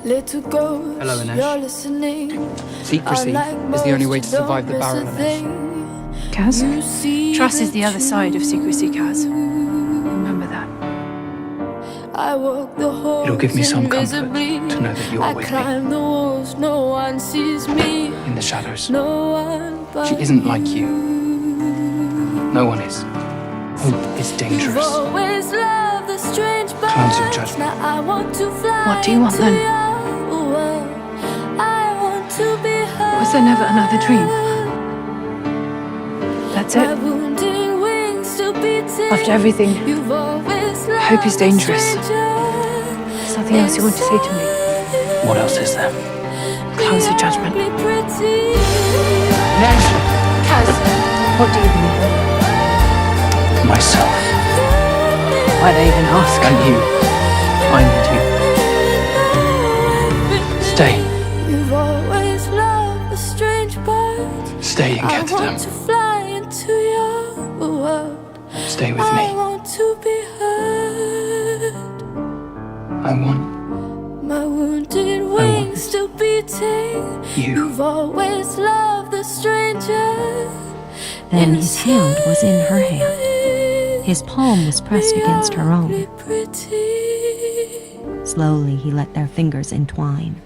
Hello, Inej. Secrecy is the only way to survive the barrel, Inej. Kaz? Trust is the other side of secrecy, Kaz. Remember that. It'll give me some comfort to know that you're with me. In the shadows. She isn't like you. No one is. Hope is dangerous. Clouds your judgment. What do you want then? Was there never another dream? That's it? After everything, hope is dangerous. There's nothing else you want to say to me. What else is there? Clouds your judgment. Inej! Kaz, what do you believe in? Myself. Why'd I even ask? And you. I need you. Stay. Stay in Ketterdam. Stay with me. I want my wounded wings still beating. You've always loved the stranger. Then his hand was in her hand. His palm was pressed against her own. Slowly he let their fingers entwine.